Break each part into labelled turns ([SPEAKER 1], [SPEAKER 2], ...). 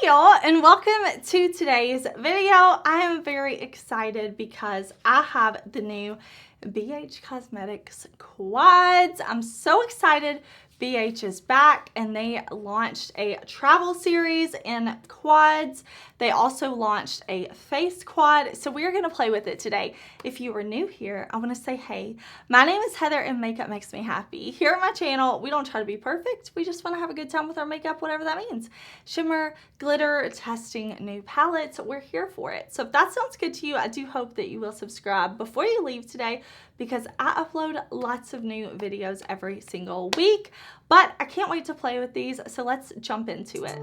[SPEAKER 1] y'all, and welcome to today's video. I am very excited because I have the new BH Cosmetics quads. I'm so excited. BH is back and they launched a travel series in quads. They also launched a face quad, so we're going to play with it today. If you are new here, I want to say hey. My name is Heather and makeup makes me happy. Here at my channel, we don't try to be perfect. We just want to have a good time with our makeup, whatever that means. Shimmer, glitter, testing new palettes, we're here for it. So if that sounds good to you, I do hope that you will subscribe before you leave today, because I upload lots of new videos every single week. But I can't wait to play with these, so let's jump into it.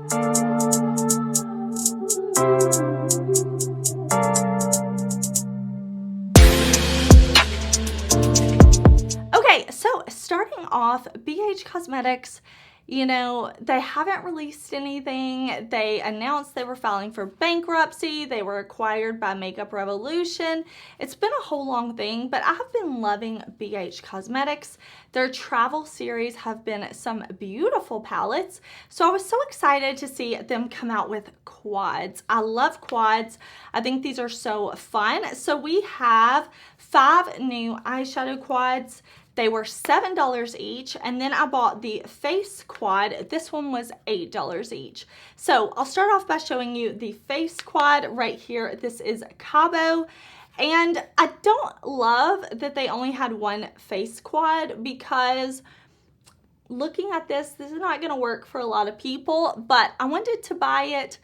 [SPEAKER 1] Okay, so starting off, BH Cosmetics, you know, they haven't released anything. They announced they were filing for bankruptcy. They were acquired by Makeup Revolution. It's been a whole long thing, but I have been loving BH Cosmetics. Their travel series have been some beautiful palettes. So I was so excited to see them come out with quads. I love quads. I think these are so fun. So we have 5 new eyeshadow quads. They were $7 each, and then I bought the face quad. This one was $8 each. So I'll start off by showing you the face quad right here. This is CABO, and I don't love that they only had one face quad, because looking at this is not going to work for a lot of people, but I wanted to buy it,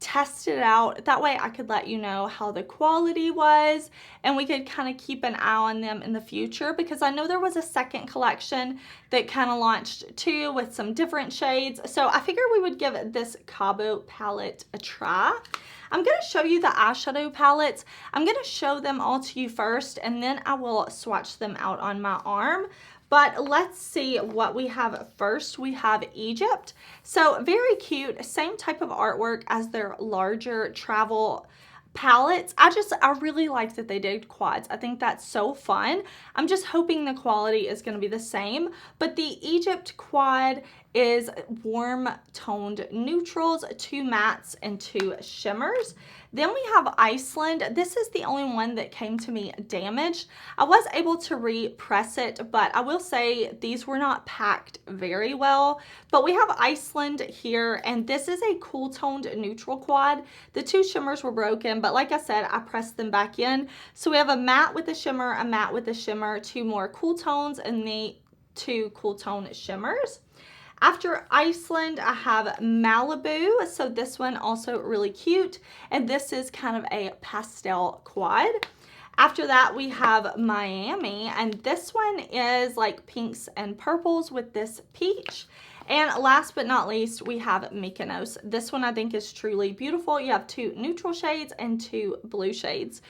[SPEAKER 1] test it out. That way I could let you know how the quality was, and we could kind of keep an eye on them in the future, because I know there was a second collection that kind of launched too with some different shades. So I figured we would give this CABO palette a try. I'm going to show you the eyeshadow palettes. I'm going to show them all to you first, and then I will swatch them out on my arm. But let's see what we have first. We have Egypt. So very cute, same type of artwork as their larger travel palettes. I really like that they did quads. I think that's so fun. I'm just hoping the quality is going to be the same. But the Egypt quad is warm toned neutrals, 2 mattes, and 2 shimmers. Then we have Iceland. This is the only one that came to me damaged. I was able to repress it, but I will say these were not packed very well. But we have Iceland here, and this is a cool toned neutral quad. The 2 shimmers were broken, but like I said, I pressed them back in. So we have a matte with a shimmer, a matte with a shimmer, 2 more cool tones, and the 2 cool tone shimmers. After Iceland, I have Malibu. So this one also really cute. And this is kind of a pastel quad. After that, we have Miami. And this one is like pinks and purples with this peach. And last but not least, we have Mykonos. This one I think is truly beautiful. You have 2 neutral shades and 2 blue shades.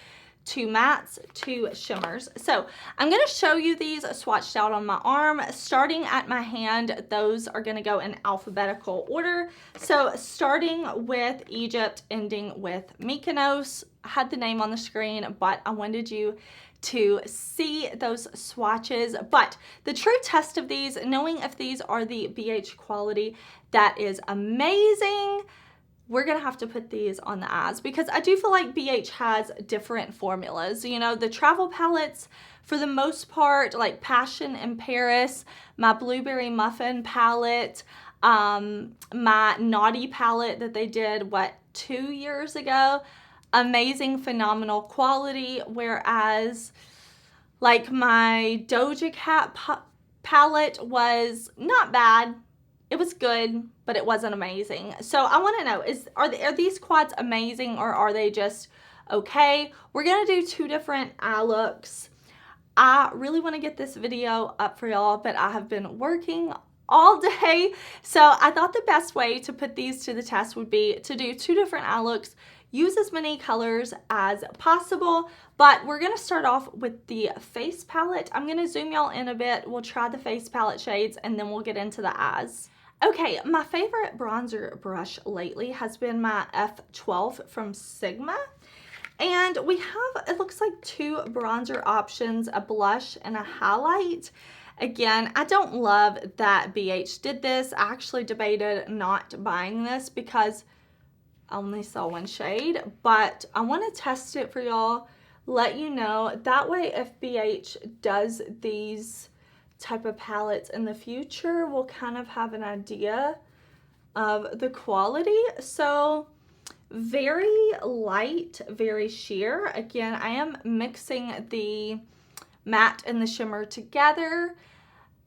[SPEAKER 1] 2 mattes, 2 shimmers. So I'm going to show you these swatched out on my arm. Starting at my hand, those are going to go in alphabetical order. So starting with Egypt, ending with Mykonos. I had the name on the screen, but I wanted you to see those swatches. But the true test of these, knowing if these are the BH quality, that is amazing. We're going to have to put these on the eyes, because I do feel like BH has different formulas. You know, the travel palettes, for the most part, like Passion in Paris, my Blueberry Muffin palette, my Naughty palette that they did, 2 years ago, amazing, phenomenal quality. Whereas, like, my Doja Cat palette was not bad. It was good, but it wasn't amazing. So I want to know, are these quads amazing, or are they just okay? We're going to do 2 different eye looks. I really want to get this video up for y'all, but I have been working all day. So I thought the best way to put these to the test would be to do 2 different eye looks. Use as many colors as possible, but we're going to start off with the face palette. I'm going to zoom y'all in a bit. We'll try the face palette shades, and then we'll get into the eyes. Okay, my favorite bronzer brush lately has been my F12 from Sigma. And we have, it looks like 2 bronzer options, a blush and a highlight. Again, I don't love that BH did this. I actually debated not buying this because I only saw one shade, but I want to test it for y'all, let you know. That way, if BH does these type of palettes in the future, we'll kind of have an idea of the quality. So very light, very sheer. Again, I am mixing the matte and the shimmer together.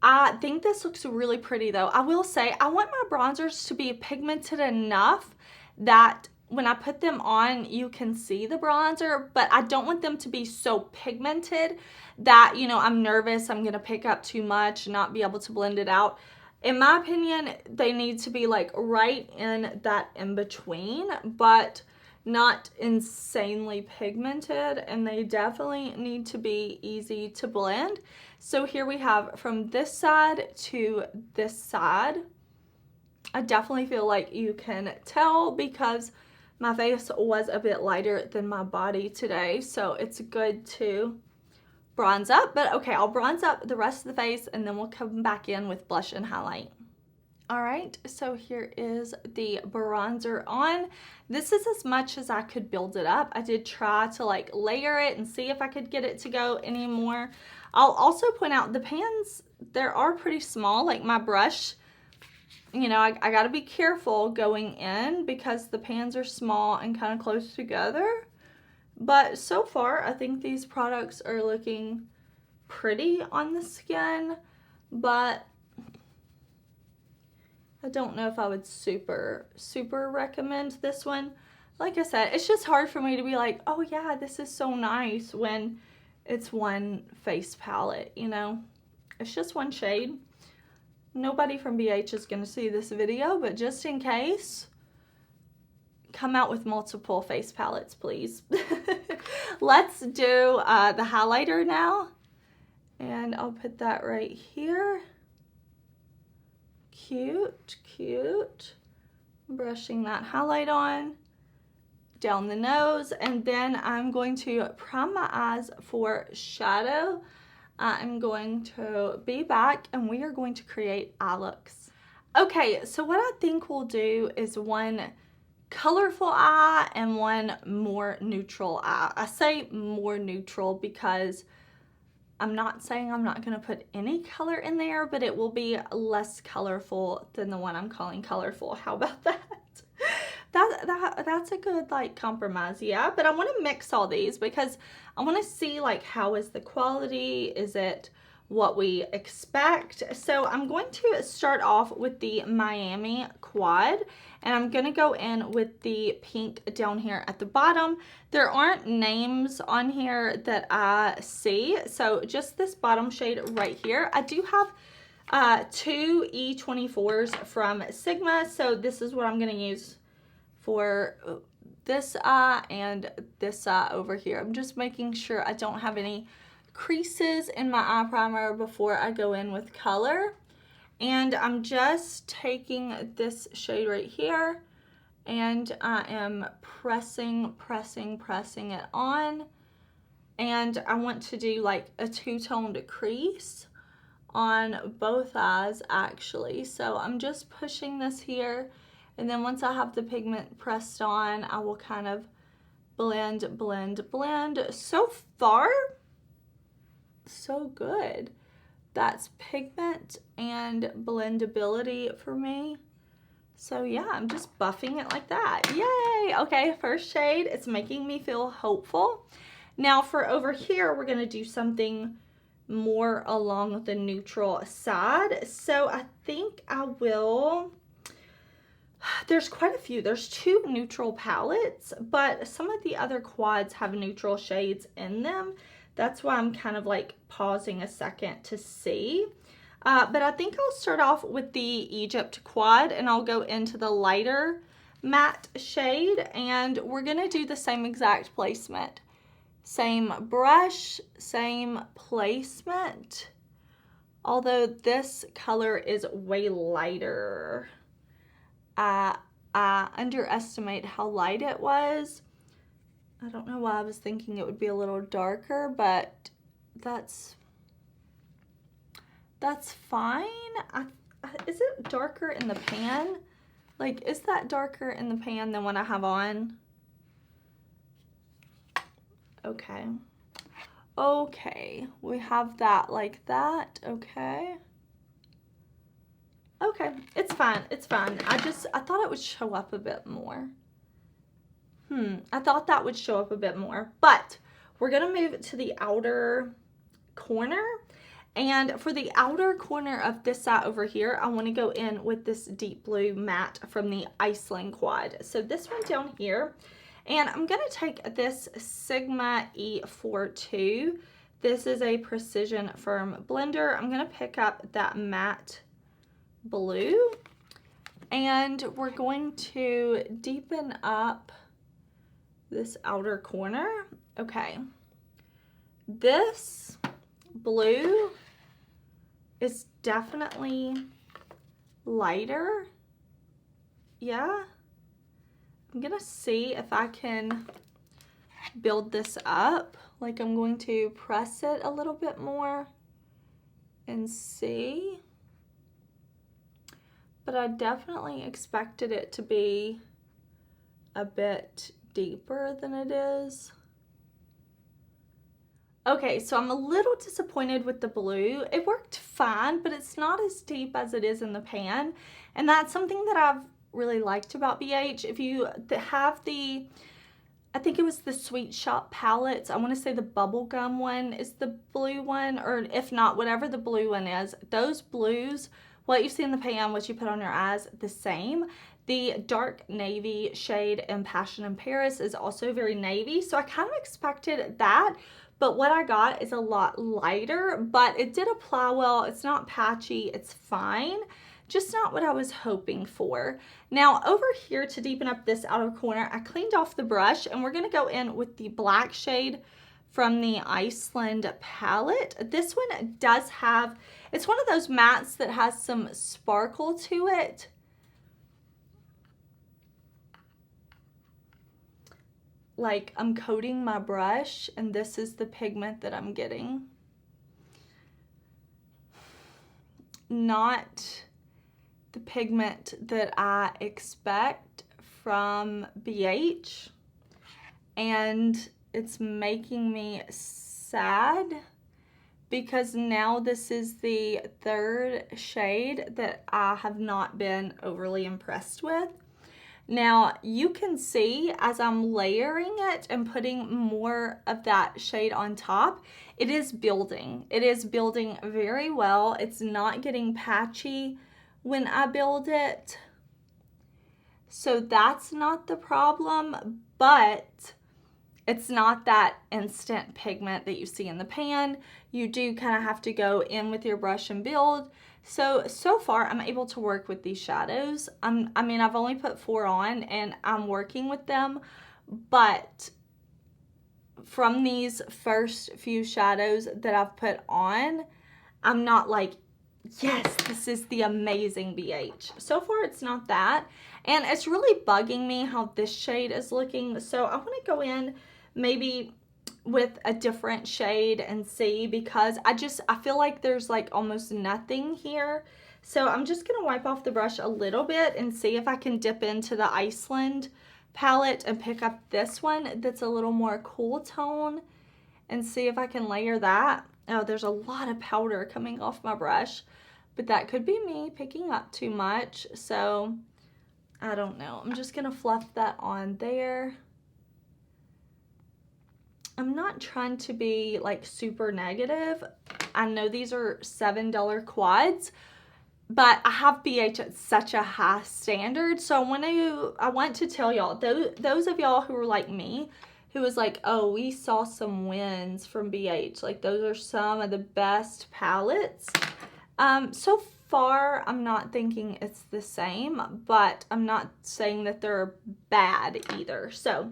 [SPEAKER 1] I think this looks really pretty though. I will say I want my bronzers to be pigmented enough that when I put them on, you can see the bronzer, but I don't want them to be so pigmented that, you know, I'm nervous I'm gonna pick up too much and not be able to blend it out. In my opinion, they need to be like right in that in between, but not insanely pigmented, and they definitely need to be easy to blend. So here we have from this side to this side. I definitely feel like you can tell because my face was a bit lighter than my body today, so it's good to bronze up. But okay, I'll bronze up the rest of the face and then we'll come back in with blush and highlight. All right, so here is the bronzer on. This is as much as I could build it up. I did try to like layer it and see if I could get it to go anymore. I'll also point out the pans, they are pretty small. Like my brush, you know, I gotta be careful going in because the pans are small and kind of close together. But so far, I think these products are looking pretty on the skin, but I don't know if I would super recommend this one. Like I said, it's just hard for me to be like, oh yeah, this is so nice when it's one face palette, you know? It's just one shade. Nobody from BH is going to see this video, but just in case, come out with multiple face palettes, please. Let's do the highlighter now. And I'll put that right here. Cute, cute. Brushing that highlight on down the nose, and then I'm going to prime my eyes for shadow. I'm going to be back and we are going to create eye looks. Okay, so what I think we'll do is one colorful eye and one more neutral eye. I say more neutral because I'm not saying I'm not going to put any color in there, but it will be less colorful than the one I'm calling colorful. How about that? That's a good like compromise, yeah. But I want to mix all these because I want to see like how is the quality, is it what we expect. So I'm going to start off with the Miami quad, and I'm going to go in with the pink down here at the bottom. There aren't names on here that I see, so just this bottom shade right here. I do have two E24s from Sigma, so this is what I'm going to use for this eye and this eye over here. I'm just making sure I don't have any creases in my eye primer before I go in with color. And I'm just taking this shade right here and I am pressing it on. And I want to do like a two-toned crease on both eyes actually. So I'm just pushing this here, and then once I have the pigment pressed on, I will kind of blend. So far, so good. That's pigment and blendability for me. So yeah, I'm just buffing it like that. Yay! Okay, first shade. It's making me feel hopeful. Now for over here, we're gonna do something more along the neutral side. So I think I will, there's quite a few. There's two neutral palettes, but some of the other quads have neutral shades in them. That's why I'm kind of like pausing a second to see. But I think I'll start off with the Egypt quad, and I'll go into the lighter matte shade, and we're gonna do the same exact placement. Same brush, same placement. Although this color is way lighter. I underestimate how light it was. I don't know why I was thinking it would be a little darker, but that's fine. Is it darker in the pan? Like, is that darker in the pan than what I have on? Okay. Okay, we have that like that. Okay. Okay, it's fine. It's fine. I thought it would show up a bit more. I thought that would show up a bit more. But we're going to move to the outer corner. And for the outer corner of this side over here, I want to go in with this deep blue matte from the Iceland quad. So this one down here. And I'm going to take this Sigma E42. This is a Precision Firm blender. I'm going to pick up that matte blue. And we're going to deepen up this outer corner. Okay. This blue is definitely lighter. Yeah. I'm gonna see if I can build this up. Like, I'm going to press it a little bit more and see. But I definitely expected it to be a bit deeper than it is. Okay, so I'm a little disappointed with the blue. It worked fine, but it's not as deep as it is in the pan. And that's something that I've really liked about BH. If you have the, I think it was the Sweet Shop palettes, I want to say the bubblegum one is the blue one, or if not, whatever the blue one is, those blues, what you see in the pan, what you put on your eyes, the same. The dark navy shade in Passion in Paris is also very navy, so I kind of expected that. But what I got is a lot lighter, but it did apply well. It's not patchy, it's fine. Just not what I was hoping for. Now over here to deepen up this outer corner, I cleaned off the brush and we're gonna go in with the black shade from the Iceland palette. This one does have, it's one of those mattes that has some sparkle to it. Like, I'm coating my brush and this is the pigment that I'm getting. Not the pigment that I expect from BH, and it's making me sad because now this is the third shade that I have not been overly impressed with. Now you can see as I'm layering it and putting more of that shade on top, it is building. It is building very well. It's not getting patchy when I build it. So that's not the problem, but it's not that instant pigment that you see in the pan. You do kind of have to go in with your brush and build. So far I'm able to work with these shadows. I mean, I've only put 4 on and I'm working with them, but from these first few shadows that I've put on, I'm not like, yes, this is the amazing BH. So far it's not that, and it's really bugging me how this shade is looking. So I want to go in maybe with a different shade and see, because I feel like there's like almost nothing here. So I'm just gonna wipe off the brush a little bit and see if I can dip into the Iceland palette and pick up this one that's a little more cool tone and see if I can layer that. Oh, there's a lot of powder coming off my brush, but that could be me picking up too much. So I don't know. I'm just gonna fluff that on there. I'm not trying to be like super negative. I know these are $7 quads, but I have BH at such a high standard. So I want to tell y'all, those of y'all who are like me, who was like, oh, we saw some wins from BH. Like, those are some of the best palettes. So far, I'm not thinking it's the same, but I'm not saying that they're bad either. So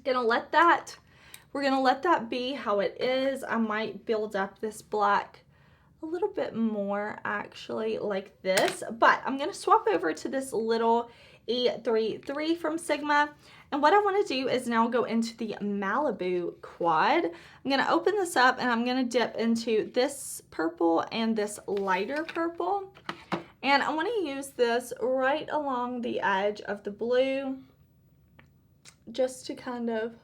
[SPEAKER 1] we're gonna let that be how it is. I might build up this black a little bit more actually like this, but I'm gonna swap over to this little E33 from Sigma. And what I want to do is now go into the Malibu quad. I'm gonna open this up and I'm gonna dip into this purple and this lighter purple. And I want to use this right along the edge of the blue just to kind of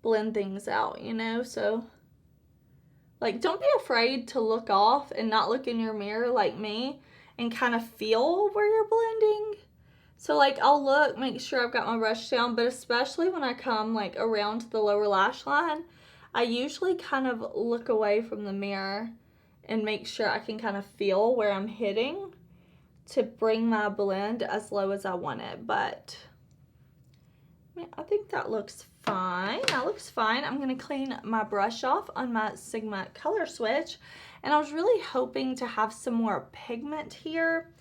[SPEAKER 1] blend things out, you know? So, like, don't be afraid to look off and not look in your mirror like me and kind of feel where you're blending. So, like, I'll look, make sure I've got my brush down, but especially when I come, like, around the lower lash line, I usually kind of look away from the mirror and make sure I can kind of feel where I'm hitting to bring my blend as low as I want it. But I think that looks fine. That looks fine. I'm going to clean my brush off on my Sigma color switch. And I was really hoping to have some more pigment here,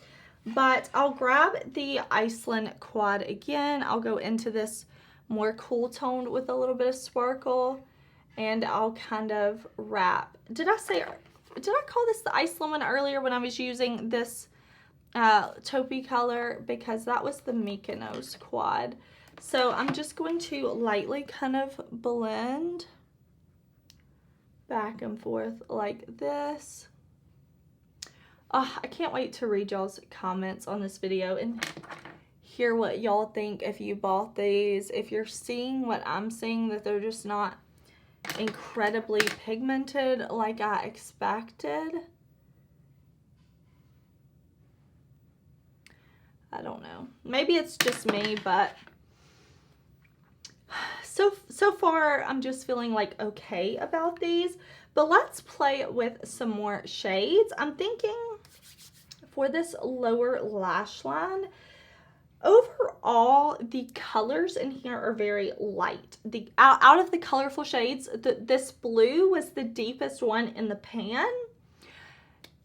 [SPEAKER 1] but I'll grab the Iceland quad again. I'll go into this more cool toned with a little bit of sparkle, and I'll kind of wrap. Did I call this the Iceland one earlier when I was using this taupey color? Because that was the Mykonos quad. So I'm just going to lightly kind of blend back and forth like this. Oh, I can't wait to read y'all's comments on this video and hear what y'all think if you bought these. If you're seeing what I'm seeing, that they're just not incredibly pigmented like I expected. I don't know. Maybe it's just me, but so far I'm just feeling like okay about these. But let's play with some more shades. I'm thinking for this lower lash line, overall the colors in here are very light. Out of the colorful shades, this blue was the deepest one in the pan.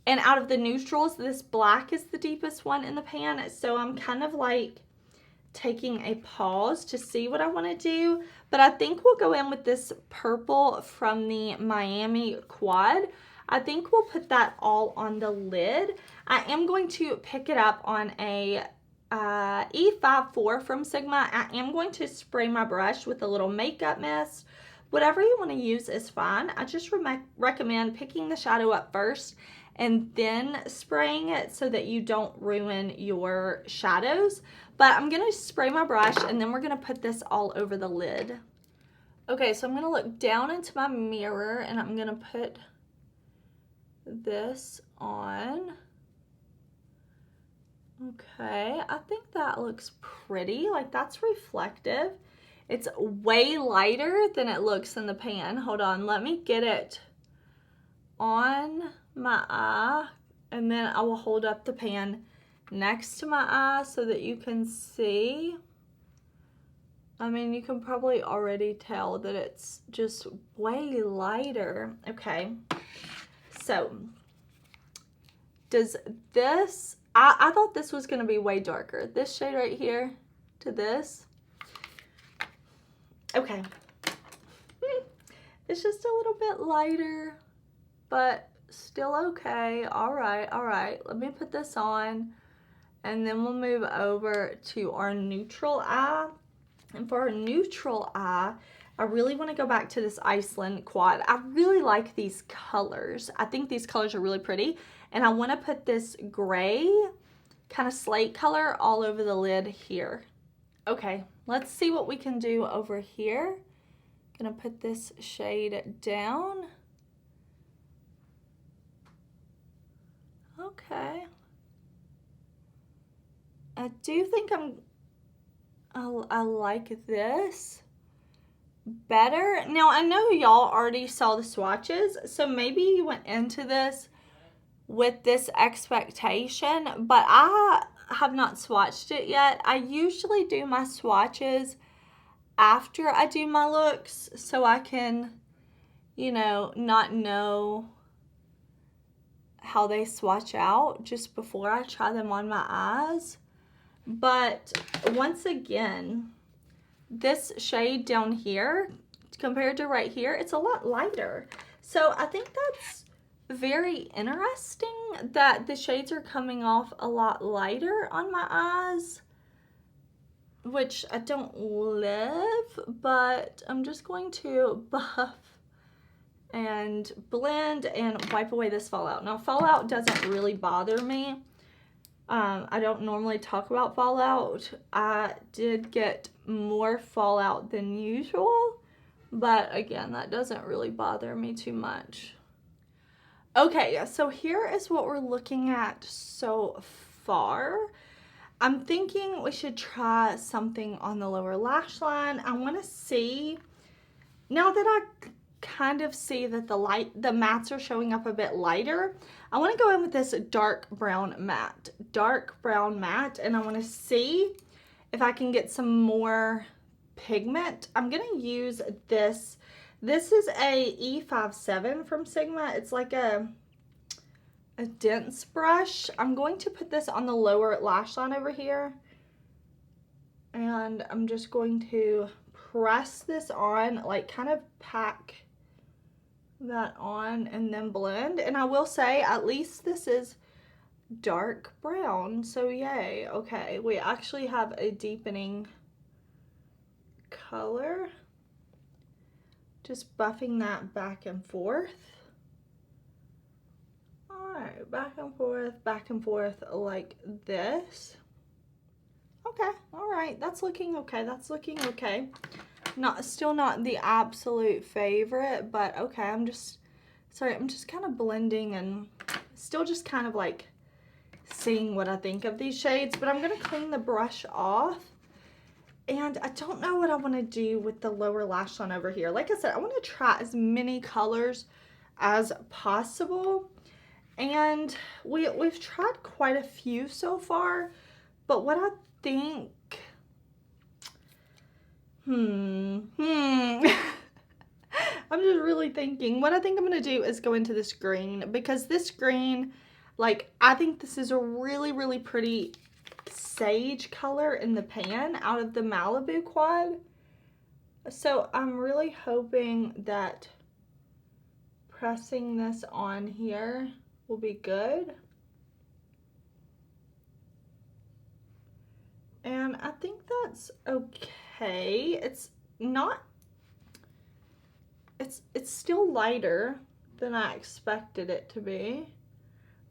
[SPEAKER 1] And out of the neutrals, this black is the deepest one in the pan. So I'm kind of like taking a pause to see what I want to do. But I think we'll go in with this purple from the Miami quad. I think we'll put that all on the lid. I am going to pick it up on a E54 from Sigma. I am going to spray my brush with a little makeup mist. Whatever you want to use is fine. I just recommend picking the shadow up first and then spraying it so that you don't ruin your shadows. But I'm going to spray my brush and then we're going to put this all over the lid. Okay, so I'm going to look down into my mirror and I'm going to put this on. Okay, I think that looks pretty. Like, that's reflective. It's way lighter than it looks in the pan. Hold on, let me get it on my eye, and then I will hold up the pan next to my eye so that you can see. I mean, you can probably already tell that it's just way lighter. Okay, so does this, I thought this was going to be way darker. This shade right here to this. Okay. It's just a little bit lighter, but still okay. All right. Let me put this on, and then we'll move over to our neutral eye. And for our neutral eye, I really want to go back to this Iceland quad. I really like these colors. I think these colors are really pretty. And I want to put this gray kind of slate color all over the lid here. Okay, let's see what we can do over here. Gonna put this shade down. Okay. I do think I like this better. Now, I know y'all already saw the swatches, so maybe you went into this with this expectation, but I have not swatched it yet. I usually do my swatches after I do my looks so I can, you know, not know how they swatch out just before I try them on my eyes. But once again, this shade down here compared to right here, it's a lot lighter. So I think that's very interesting that the shades are coming off a lot lighter on my eyes, which I don't love, but I'm just going to buff and blend and wipe away this fallout. Now, fallout doesn't really bother me I don't normally talk about fallout. I did get more fallout than usual, but again, that doesn't really bother me too much. Okay, so here is what we're looking at so far. I'm thinking we should try something on the lower lash line. I want to see, now that I kind of see that the mattes are showing up a bit lighter, I want to go in with this dark brown matte, and I want to see if I can get some more pigment. I'm going to use this. This is a E57 from Sigma. It's like a dense brush. I'm going to put this on the lower lash line over here, and I'm just going to press this on, like kind of pack that on and then blend. And I will say, at least this is dark brown, so yay. Okay, we actually have a deepening color. Just buffing that back and forth. Alright, back and forth like this. Okay, alright, that's looking okay, Still not the absolute favorite, but okay, I'm just kind of blending and still just kind of like seeing what I think of these shades, but I'm going to clean the brush off. And I don't know what I want to do with the lower lash line over here. Like I said, I want to try as many colors as possible. And we've tried quite a few so far, but what I think, I'm just really thinking, what I think I'm going to do is go into this green, because this green, like, I think this is a really, really pretty sage color in the pan out of the Malibu quad. So I'm really hoping that pressing this on here will be good. And I think that's okay. It's not, it's still lighter than I expected it to be,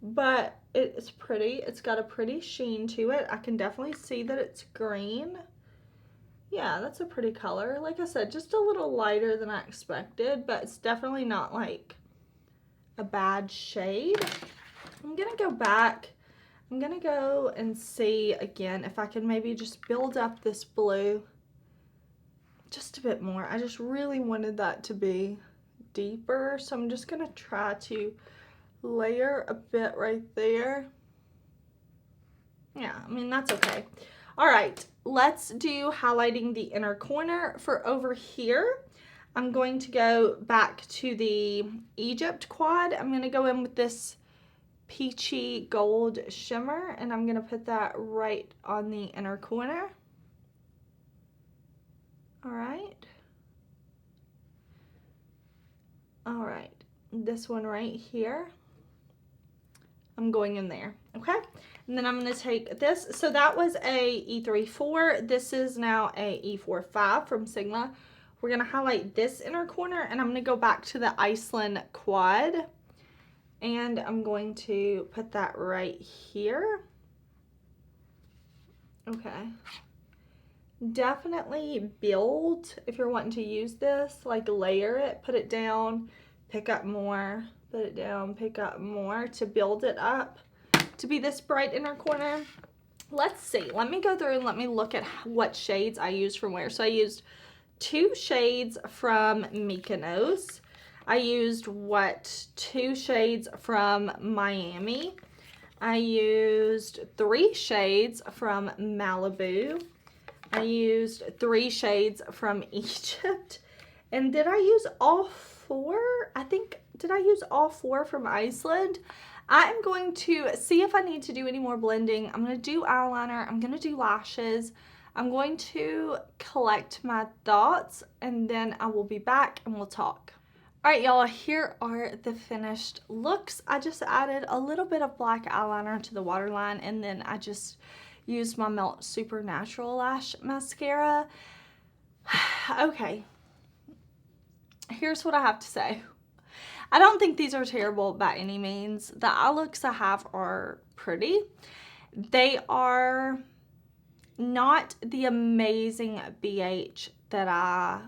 [SPEAKER 1] but it's pretty. It's got a pretty sheen to it. I can definitely see that it's green. Yeah, that's a pretty color. Like I said, just a little lighter than I expected, but it's definitely not like a bad shade. I'm gonna go back. I'm gonna go and see again if I can maybe just build up this blue just a bit more. I just really wanted that to be deeper, so I'm just gonna try to layer a bit right there. Yeah, I mean, that's okay. All right, let's do highlighting the inner corner. For over here, I'm going to go back to the Egypt quad. I'm going to go in with this peachy gold shimmer, and I'm going to put that right on the inner corner. All right. All right, this one right here, I'm going in there, okay? And then I'm going to take this. So that was a E34. This is now a E45 from Sigma. We're going to highlight this inner corner, and I'm going to go back to the Iceland quad, and I'm going to put that right here. Okay. Definitely build, if you're wanting to use this, like layer it, put it down, pick up more, put it down, pick up more to build it up to be this bright inner corner. Let's see, let me go through and let me look at what shades I used from where. So I used 2 shades from Mykonos. I used 2 shades from Miami. I used 3 shades from Malibu. I used 3 shades from Egypt. And did I use all 4? I think, did I use all 4 from Iceland? I'm going to see if I need to do any more blending. I'm going to do eyeliner. I'm going to do lashes. I'm going to collect my thoughts, and then I will be back and we'll talk. All right, y'all, here are the finished looks. I just added a little bit of black eyeliner to the waterline, and then I just used my Melt Supernatural Lash Mascara. Okay, here's what I have to say. I don't think these are terrible by any means. The eye looks I have are pretty, They are not the amazing BH that I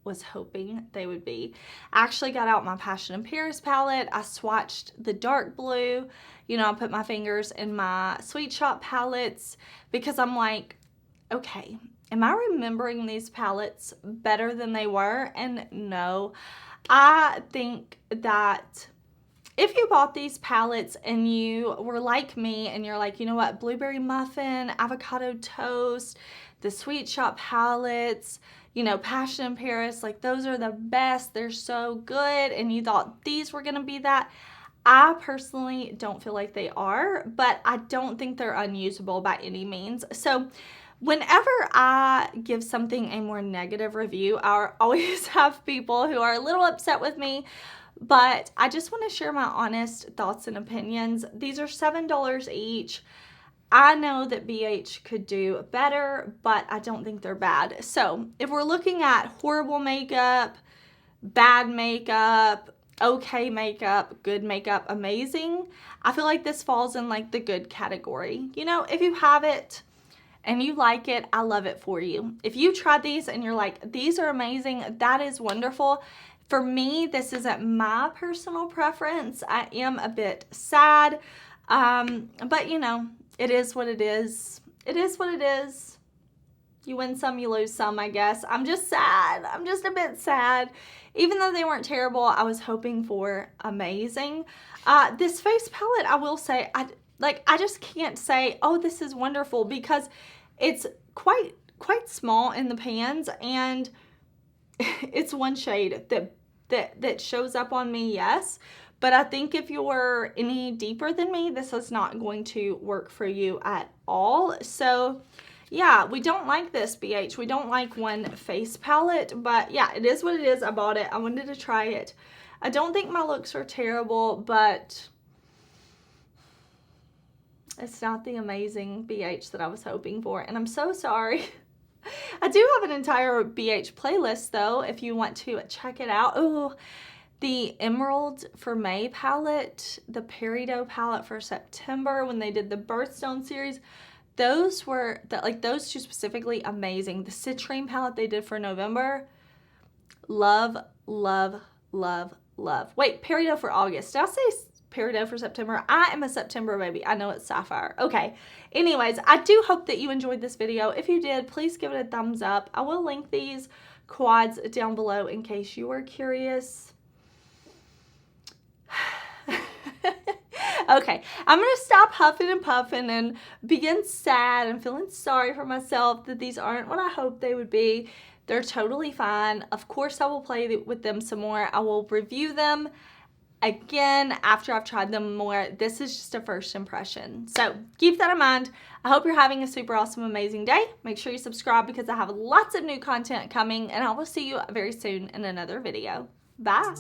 [SPEAKER 1] was hoping they would be. I actually got out my Passion in Paris palette. I swatched the dark blue. You know, I put my fingers in my Sweet Shop palettes because I'm like, okay, am I remembering these palettes better than they were? And no, I think that if you bought these palettes and you were like me and you're like, you know what, Blueberry Muffin, Avocado Toast, the Sweet Shop palettes, you know, Passion in Paris, like those are the best, they're so good, and you thought these were gonna be that. I personally don't feel like they are, but I don't think they're unusable by any means. So whenever I give something a more negative review, I always have people who are a little upset with me, but I just want to share my honest thoughts and opinions. These are $7 each. I know that BH could do better, but I don't think they're bad. So if we're looking at horrible makeup, bad makeup, okay makeup, good makeup, amazing, I feel like this falls in like the good category. You know, if you have it and you like it, I love it for you. If you tried these and you're like, these are amazing, that is wonderful. For me, this isn't my personal preference. I am a bit sad, but you know, it is what it is. It is what it is. You win some, you lose some, I guess. I'm just sad. I'm just a bit sad. Even though they weren't terrible, I was hoping for amazing. This face palette, I will say, I just can't say, oh, this is wonderful, because it's quite small in the pans, and it's one shade that shows up on me, yes. But I think if you're any deeper than me, this is not going to work for you at all. So yeah, we don't like this BH. We don't like one face palette, but yeah, it is what it is. I bought it. I wanted to try it. I don't think my looks are terrible, but it's not the amazing BH that I was hoping for, and I'm so sorry. I do have an entire BH playlist though, if you want to check it out. Oh, the Emerald for May palette, the Peridot palette for September, when they did the Birthstone series, those were, those two specifically, amazing. The Citrine palette they did for November, love, love, love, love. Wait, Peridot for August. Did I say Peridot for September? I am a September baby. I know it's Sapphire. Okay. Anyways, I do hope that you enjoyed this video. If you did, please give it a thumbs up. I will link these quads down below in case you are curious. Okay, I'm going to stop huffing and puffing and being sad and feeling sorry for myself that these aren't what I hoped they would be. They're totally fine. Of course, I will play with them some more. I will review them again after I've tried them more. This is just a first impression. So keep that in mind. I hope you're having a super awesome, amazing day. Make sure you subscribe because I have lots of new content coming, and I will see you very soon in another video. Bye.